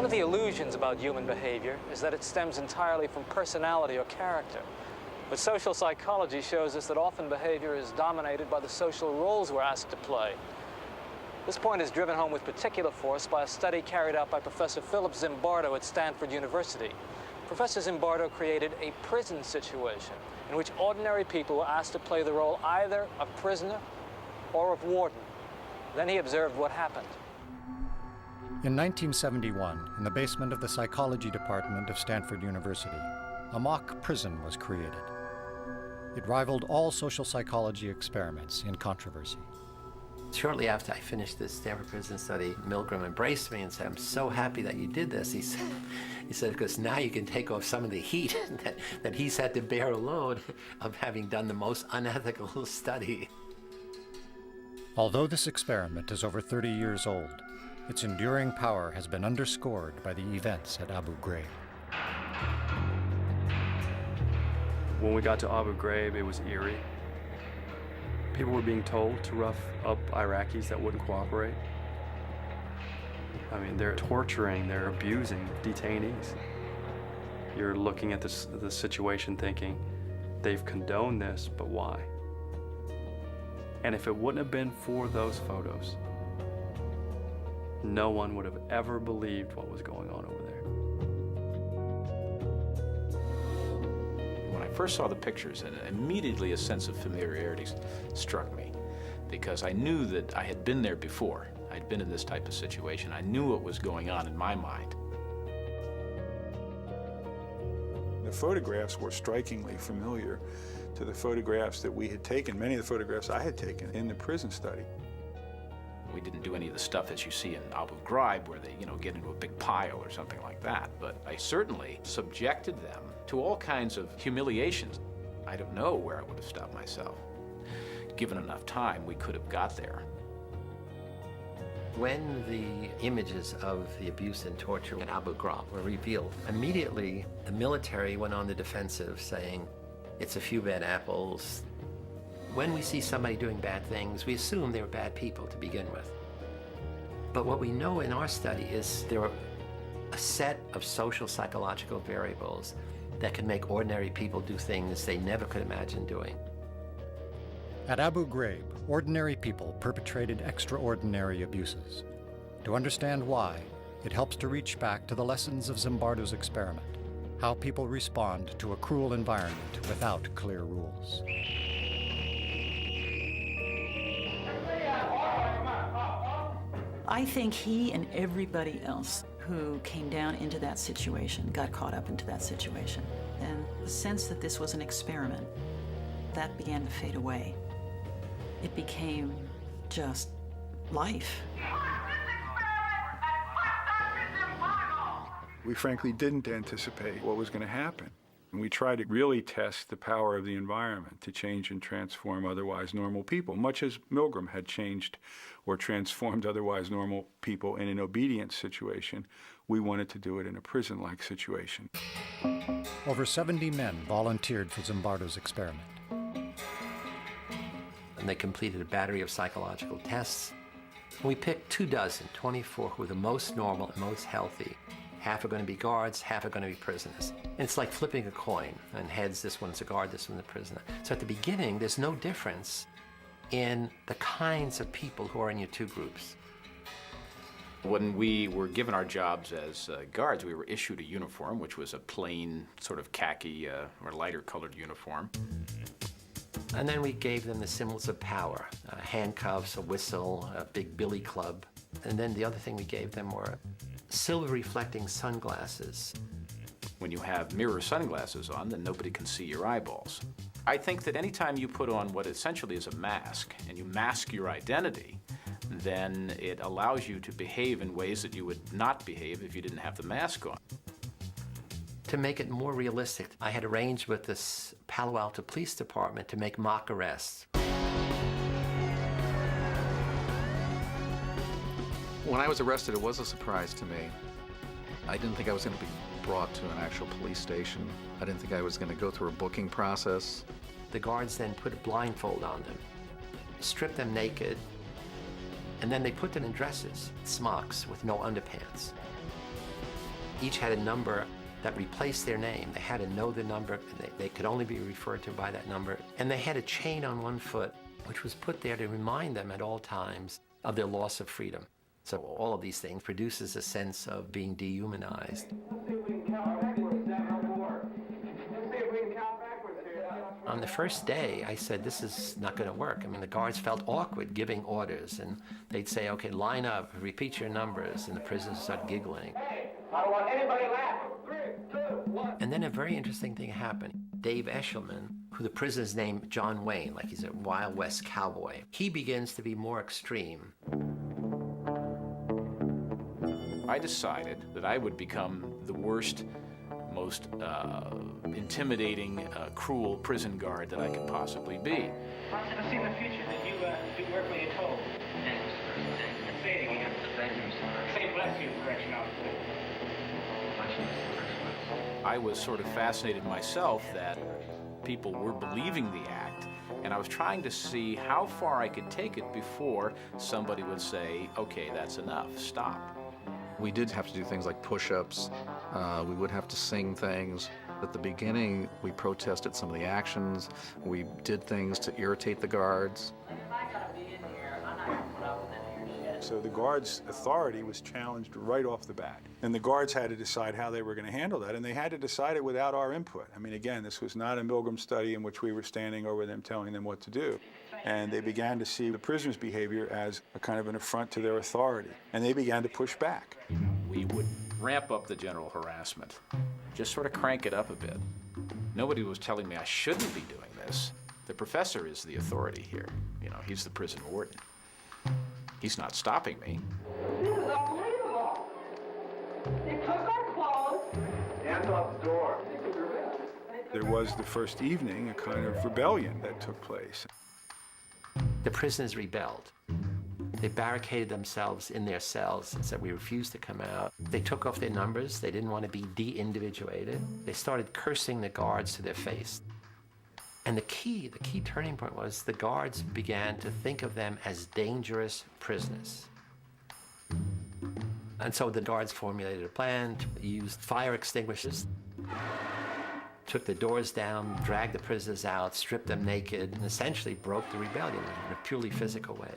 of the illusions about human behavior is that it stems entirely from personality or character. But social psychology shows us that often behavior is dominated by the social roles we're asked to play. This point is driven home with particular force by a study carried out by Professor Philip Zimbardo at Stanford University. Professor Zimbardo created a prison situation in which ordinary people were asked to play the role either of prisoner or of warden. Then he observed what happened. In 1971, in the basement of the psychology department of Stanford University, a mock prison was created. It rivaled all social psychology experiments in controversy. Shortly after I finished this Stanford prison study, Milgram embraced me and said, "I'm so happy that you did this." He said, because now you can take off some of the heat that he's had to bear alone of having done the most unethical study. Although this experiment is over 30 years old, its enduring power has been underscored by the events at Abu Ghraib. When we got to Abu Ghraib, it was eerie. People were being told to rough up Iraqis that wouldn't cooperate. I mean, they're torturing, they're abusing detainees. You're looking at the situation thinking, they've condoned this, but why? And if it wouldn't have been for those photos, no one would have ever believed what was going on over there. When I first saw the pictures, immediately a sense of familiarity struck me, because I knew that I had been there before. I'd been in this type of situation. I knew what was going on in my mind. The photographs were strikingly familiar to the photographs that we had taken, many of the photographs I had taken in the prison study. We didn't do any of the stuff that you see in Abu Ghraib where they, get into a big pile or something like that, but I certainly subjected them to all kinds of humiliations. I don't know where I would have stopped myself. Given enough time, we could have got there. When the images of the abuse and torture at Abu Ghraib were revealed, immediately the military went on the defensive, saying, it's a few bad apples. When we see somebody doing bad things, we assume they're bad people to begin with. But what we know in our study is there are a set of social psychological variables that can make ordinary people do things they never could imagine doing. At Abu Ghraib, ordinary people perpetrated extraordinary abuses. To understand why, it helps to reach back to the lessons of Zimbardo's experiment, how people respond to a cruel environment without clear rules. I think he and everybody else who came down into that situation got caught up into that situation. And the sense that this was an experiment, that began to fade away. It became just life. We frankly didn't anticipate what was going to happen. And we tried to really test the power of the environment to change and transform otherwise normal people, much as Milgram had changed or transformed otherwise normal people in an obedience situation. We wanted to do it in a prison-like situation. Over 70 men volunteered for Zimbardo's experiment. And they completed a battery of psychological tests. We picked 24 who were the most normal and most healthy. Half are going to be guards, half are going to be prisoners. And it's like flipping a coin, and heads, this one's a guard, this one's a prisoner. So at the beginning, there's no difference in the kinds of people who are in your two groups. When we were given our jobs as guards, we were issued a uniform, which was a plain sort of khaki or lighter colored uniform. And then we gave them the symbols of power, handcuffs, a whistle, a big billy club. And then the other thing we gave them were silver reflecting sunglasses. When you have mirror sunglasses on, then nobody can see your eyeballs. I think that anytime you put on what essentially is a mask and you mask your identity, then it allows you to behave in ways that you would not behave if you didn't have the mask on. To make it more realistic, I had arranged with this Palo Alto Police Department to make mock arrests. When I was arrested, it was a surprise to me. I didn't think I was going to be brought to an actual police station. I didn't think I was going to go through a booking process. The guards then put a blindfold on them, stripped them naked, and then they put them in dresses, smocks with no underpants. Each had a number that replaced their name. They had to know the number, and they could only be referred to by that number. And they had a chain on one foot, which was put there to remind them at all times of their loss of freedom. So all of these things produces a sense of being dehumanized. On the first day, I said, this is not going to work. I mean, the guards felt awkward giving orders, and they'd say, okay, line up, repeat your numbers, and the prisoners would start giggling. Hey, I don't want anybody laughing. 3, 2, 1. And then a very interesting thing happened. Dave Eshelman, who the prisoners named John Wayne, like he's a Wild West cowboy, he begins to be more extreme. I decided that I would become the worst, most intimidating, cruel prison guard that I could possibly be. I see in the future that you do work when you're told. Thank you, sir. Say it again. Thank you, sir. Say bless you, correctional officer. I was sort of fascinated myself that people were believing the act, and I was trying to see how far I could take it before somebody would say, okay, that's enough, stop. We did have to do things like push-ups. We would have to sing things. At the beginning, we protested some of the actions. We did things to irritate the guards. So the guards' authority was challenged right off the bat. And the guards had to decide how they were going to handle that, and they had to decide it without our input. I mean, again, this was not a Milgram study in which we were standing over them telling them what to do. And they began to see the prisoners' behavior as a kind of an affront to their authority, and they began to push back. We would ramp up the general harassment, just sort of crank it up a bit. Nobody was telling me I shouldn't be doing this. The professor is the authority here. You know, he's the prison warden. He's not stopping me. This is unbelievable. They took our clothes. Hands off the door. There was the first evening a kind of rebellion that took place. The prisoners rebelled. They barricaded themselves in their cells and said, we refuse to come out. They took off their numbers. They didn't want to be de-individuated. They started cursing the guards to their face. And the key turning point was the guards began to think of them as dangerous prisoners. And so the guards formulated a plan to use fire extinguishers, took the doors down, dragged the prisoners out, stripped them naked, and essentially broke the rebellion in a purely physical way.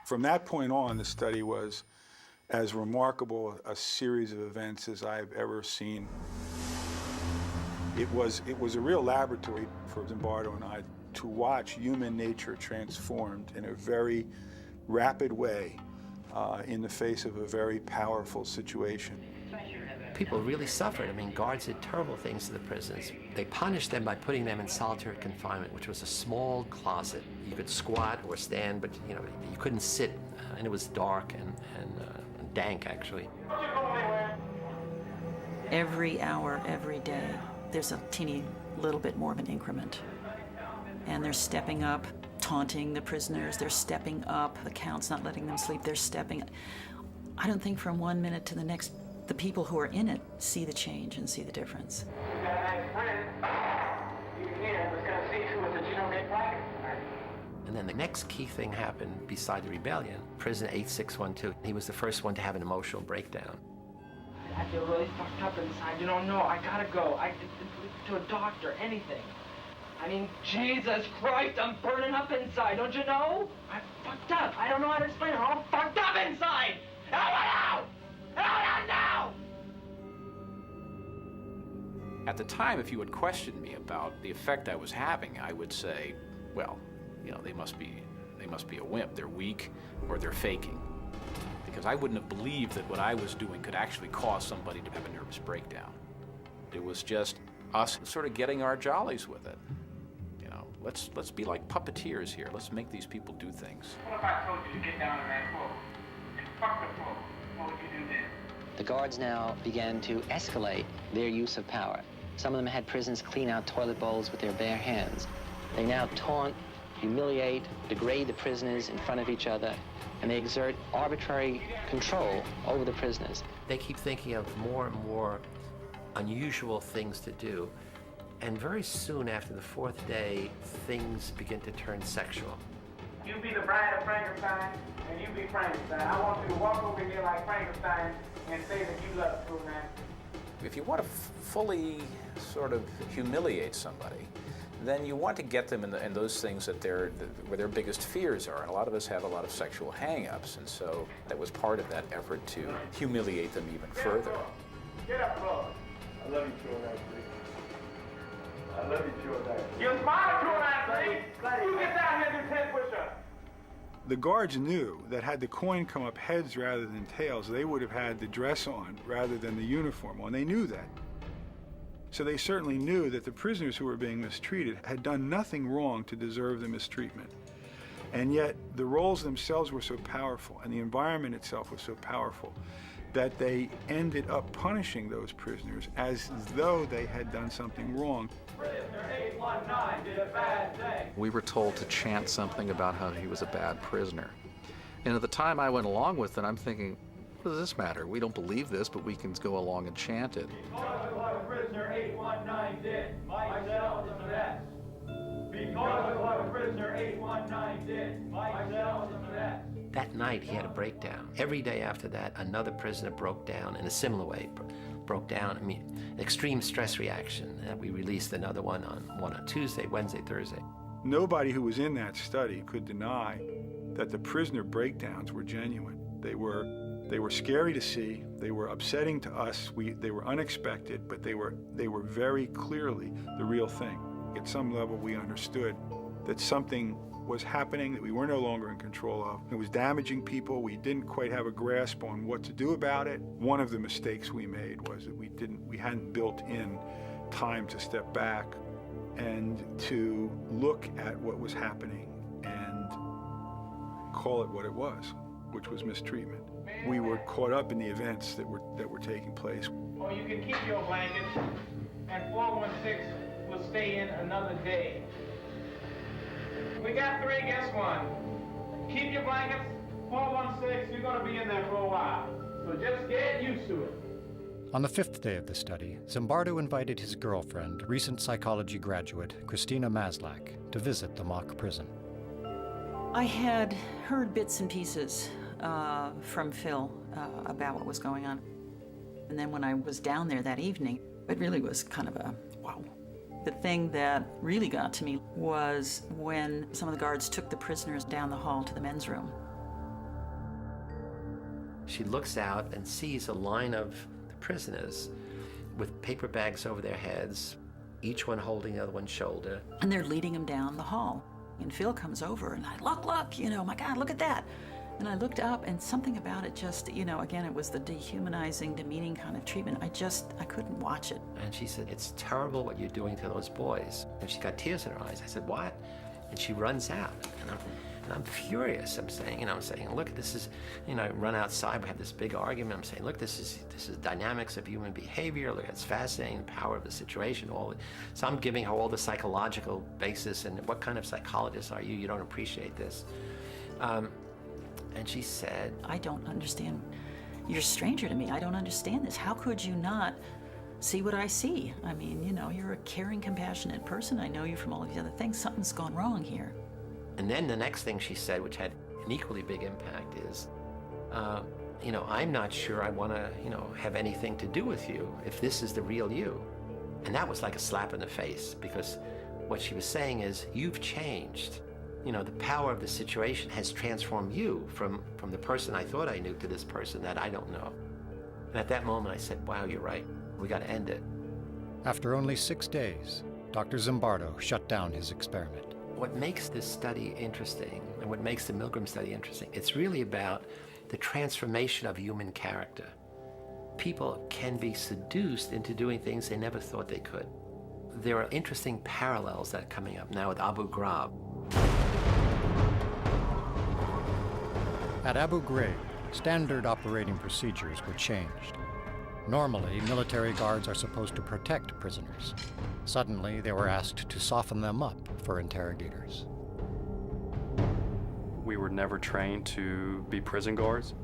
From that point on, the study was as remarkable a series of events as I've ever seen. It was a real laboratory for Zimbardo and I to watch human nature transformed in a very rapid way in the face of a very powerful situation. People really suffered. I mean, guards did terrible things to the prisoners. They punished them by putting them in solitary confinement, which was a small closet. You could squat or stand, but you couldn't sit, and it was dark and dank, actually. Every hour, every day, there's a teeny little bit more of an increment. And they're stepping up, taunting the prisoners. They're stepping up. The count's not letting them sleep. They're stepping up. I don't think from 1 minute to the next, the people who are in it see the change and see the difference. You got a nice friend. You can was going to see to it that you don't get fired. And then the next key thing happened beside the rebellion. Prisoner 8612, he was the first one to have an emotional breakdown. I feel really fucked up inside. You don't know. I gotta go. To a doctor, anything. I mean, Jesus Christ, I'm burning up inside. Don't you know? I'm fucked up. I don't know how to explain it. I'm all fucked up inside. Help me out! Help me now! At the time, if you had questioned me about the effect I was having, I would say, well, they must be a wimp. They're weak, or they're faking. Because I wouldn't have believed that what I was doing could actually cause somebody to have a nervous breakdown. It was just us sort of getting our jollies with it. Let's be like puppeteers here. Let's make these people do things. What if I told you to get down on that floor and fuck the floor? What would you do then? The guards now began to escalate their use of power. Some of them had prisoners clean out toilet bowls with their bare hands. They now taunt, humiliate, degrade the prisoners in front of each other, and they exert arbitrary control over the prisoners. They keep thinking of more and more unusual things to do. And very soon after the fourth day, things begin to turn sexual. You be the bride of Frankenstein, and you be Frankenstein. I want you to walk over here like Frankenstein and say that you love the true man. If you want to fully sort of humiliate somebody, then you want to get them in those things that where their biggest fears are. And a lot of us have a lot of sexual hang-ups, and so that was part of that effort to humiliate them even further. Get up, bro. I love you, True Man, I love you, True Man. You're my true man, you get down here and do 10 push-ups. The guards knew that had the coin come up heads rather than tails, they would have had the dress on rather than the uniform on. They knew that. So they certainly knew that the prisoners who were being mistreated had done nothing wrong to deserve the mistreatment. And yet the roles themselves were so powerful and the environment itself was so powerful that they ended up punishing those prisoners as though they had done something wrong. Prisoner 819 did a bad thing. We were told to chant something about how he was a bad prisoner. And at the time I went along with it, I'm thinking, what does this matter? We don't believe this, but we can go along and chant it. Because of what prisoner 819 did, myself and the rest. Because of what prisoner 819 did, myself and the rest. That night, he had a breakdown. Every day after that, another prisoner broke down in a similar way. Broke down, I mean, extreme stress reaction. We released another one on Tuesday, Wednesday, Thursday. Nobody who was in that study could deny that the prisoner breakdowns were genuine. They were scary to see. They were upsetting to us. They were unexpected, but they were very clearly the real thing. At some level, we understood that something was happening that we were no longer in control of. It was damaging people. We didn't quite have a grasp on what to do about it. One of the mistakes we made was that we hadn't built in time to step back and to look at what was happening and call it what it was, which was mistreatment. We were caught up in the events that were taking place. Or you can keep your blankets, and 416 will stay in another day. We got 3, guess 1. Keep your blankets, 416, you're gonna be in there for a while. So just get used to it. On the 5th day of the study, Zimbardo invited his girlfriend, recent psychology graduate Christina Maslach, to visit the mock prison. I had heard bits and pieces from Phil about what was going on. And then when I was down there that evening, it really was kind of a wow. The thing that really got to me was when some of the guards took the prisoners down the hall to the men's room. She looks out and sees a line of the prisoners with paper bags over their heads, each one holding the other one's shoulder. And they're leading them down the hall. And Phil comes over and I look, my God, look at that. And I looked up and something about it just, again, it was the dehumanizing, demeaning kind of treatment. I couldn't watch it. And she said, it's terrible what you're doing to those boys. And she got tears in her eyes. I said, what? And she runs out. And I'm furious. I'm saying, look, this is, I run outside, we have this big argument. I'm saying, look, this is dynamics of human behavior. Look, it's fascinating, the power of the situation. So I'm giving her all the psychological basis, and what kind of psychologist are you? You don't appreciate this. And she said, I don't understand. You're a stranger to me. I don't understand this. How could you not see what I see? I mean, you're a caring, compassionate person. I know you from all of these other things. Something's gone wrong here. And then the next thing she said, which had an equally big impact, is, I'm not sure I want to, have anything to do with you if this is the real you. And that was like a slap in the face, because what she was saying is, you've changed. The power of the situation has transformed you from the person I thought I knew to this person that I don't know. And at that moment I said, wow, you're right. We got to end it. After only 6 days, Dr. Zimbardo shut down his experiment. What makes this study interesting, and what makes the Milgram study interesting, it's really about the transformation of human character. People can be seduced into doing things they never thought they could. There are interesting parallels that are coming up now with Abu Ghraib. At Abu Ghraib, standard operating procedures were changed. Normally, military guards are supposed to protect prisoners. Suddenly, they were asked to soften them up for interrogators. We were never trained to be prison guards.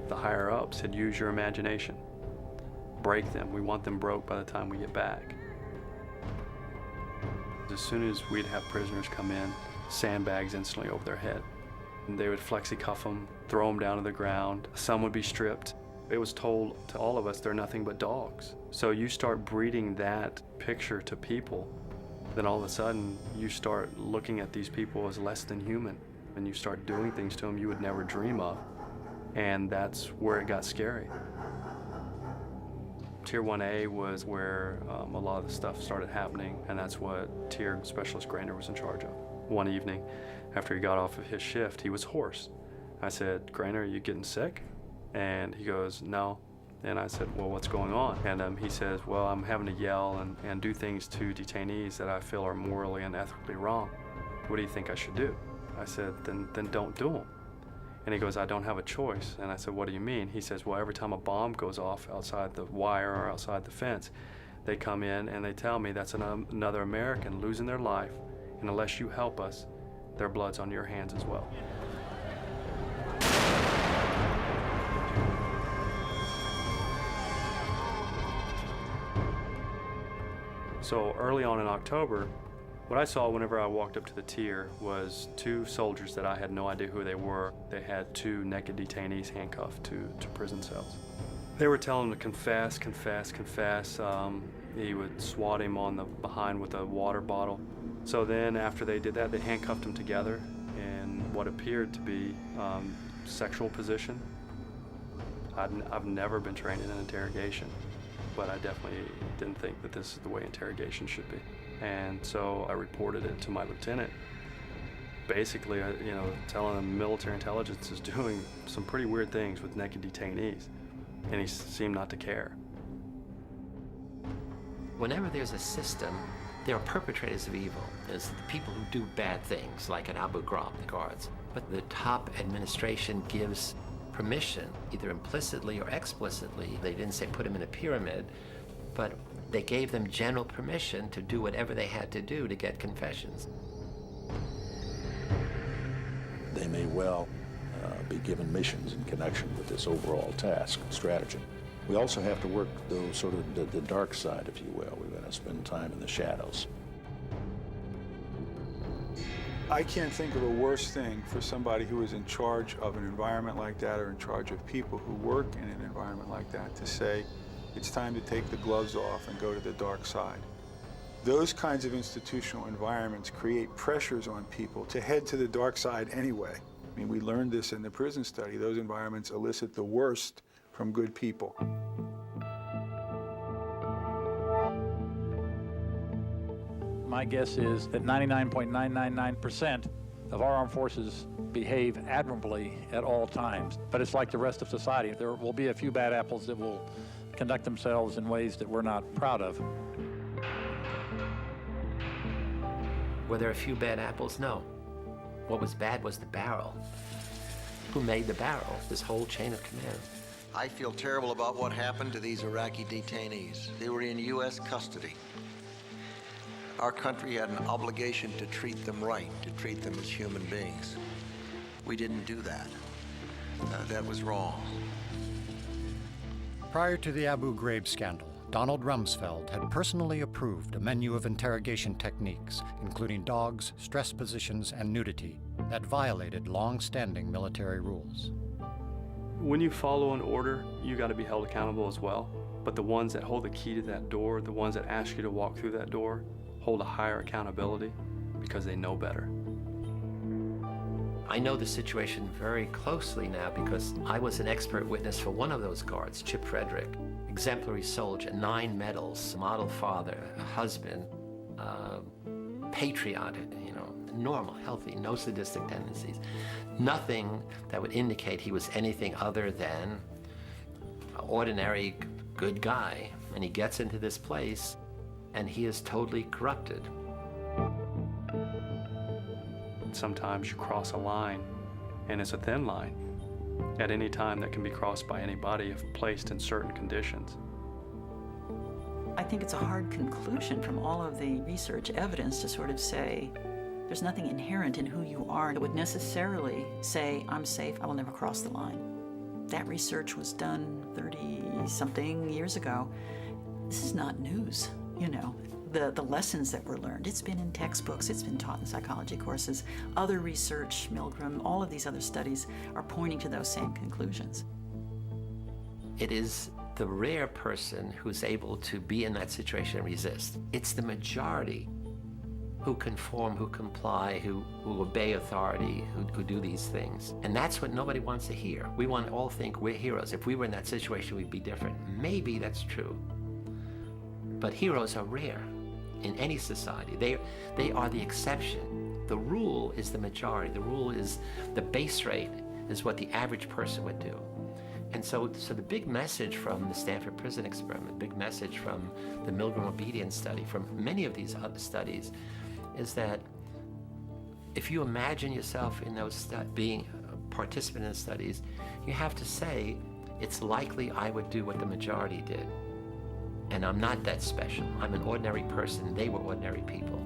The higher-ups said, use your imagination. Break them. We want them broke by the time we get back. As soon as we'd have prisoners come in, sandbags instantly over their head. They would flexi-cuff them, throw them down to the ground. Some would be stripped. It was told to all of us, they're nothing but dogs. So you start breeding that picture to people, then all of a sudden you start looking at these people as less than human, and you start doing things to them you would never dream of. And that's where it got scary. Tier 1A was where a lot of the stuff started happening, and that's what Tier Specialist Grainer was in charge of. One evening, after he got off of his shift, he was hoarse. I said, "Grainer, are you getting sick?" And he goes, "No." And I said, "Well, what's going on?" And he says, "Well, I'm having to yell and do things to detainees that I feel are morally and ethically wrong. What do you think I should do?" I said, then don't do them. And he goes, "I don't have a choice." And I said, "What do you mean?" He says, "Well, every time a bomb goes off outside the wire or outside the fence, they come in and they tell me that's another American losing their life, and unless you help us, their blood's on your hands as well." So early on in October, what I saw whenever I walked up to the tier was two soldiers that I had no idea who they were. They had two naked detainees handcuffed to prison cells. They were telling him to confess, confess, confess. He would swat him on the behind with a water bottle. So then after they did that, they handcuffed him together in what appeared to be sexual position. I've never been trained in an interrogation, but I definitely didn't think that this is the way interrogation should be. And so I reported it to my lieutenant. Basically, telling him military intelligence is doing some pretty weird things with naked detainees, and he seemed not to care. Whenever there's a system, there are perpetrators of evil. There's the people who do bad things, like at Abu Ghraib, the guards. But the top administration gives permission, either implicitly or explicitly. They didn't say put him in a pyramid, but they gave them general permission to do whatever they had to do to get confessions. They may well be given missions in connection with this overall task and strategy. We also have to work the dark side, if you will. We're going to spend time in the shadows. I can't think of a worse thing for somebody who is in charge of an environment like that or in charge of people who work in an environment like that to say, it's time to take the gloves off and go to the dark side. Those kinds of institutional environments create pressures on people to head to the dark side anyway. I mean, we learned this in the prison study. Those environments elicit the worst from good people. My guess is that 99.999% of our armed forces behave admirably at all times. But it's like the rest of society. There will be a few bad apples that will conduct themselves in ways that we're not proud of. Were there a few bad apples? No. What was bad was the barrel. Who made the barrel? This whole chain of command. I feel terrible about what happened to these Iraqi detainees. They were in U.S. custody. Our country had an obligation to treat them right, to treat them as human beings. We didn't do that. That was wrong. Prior to the Abu Ghraib scandal, Donald Rumsfeld had personally approved a menu of interrogation techniques, including dogs, stress positions, and nudity, that violated long-standing military rules. When you follow an order, you got to be held accountable as well. But the ones that hold the key to that door, the ones that ask you to walk through that door, hold a higher accountability because they know better. I know the situation very closely now because I was an expert witness for one of those guards, Chip Frederick. Exemplary soldier, 9 medals, model father, husband, patriotic, normal, healthy, no sadistic tendencies. Nothing that would indicate he was anything other than an ordinary good guy. And he gets into this place and he is totally corrupted. Sometimes you cross a line, and it's a thin line. At any time that can be crossed by anybody if placed in certain conditions. I think it's a hard conclusion from all of the research evidence to sort of say there's nothing inherent in who you are that would necessarily say, I'm safe, I will never cross the line. That research was done 30-something years ago. This is not news, the lessons that were learned. It's been in textbooks, it's been taught in psychology courses. Other research, Milgram, all of these other studies are pointing to those same conclusions. It is the rare person who's able to be in that situation and resist. It's the majority who conform, who comply, who obey authority, who do these things. And that's what nobody wants to hear. We want to all think we're heroes. If we were in that situation, we'd be different. Maybe that's true. But heroes are rare in any society. They are the exception. The rule is the majority. The rule is the base rate is what the average person would do. And so the big message from the Stanford prison experiment, big message from the Milgram obedience study, from many of these other studies, is that if you imagine yourself in those being a participant in the studies, you have to say, it's likely I would do what the majority did. And I'm not that special. I'm an ordinary person. They were ordinary people.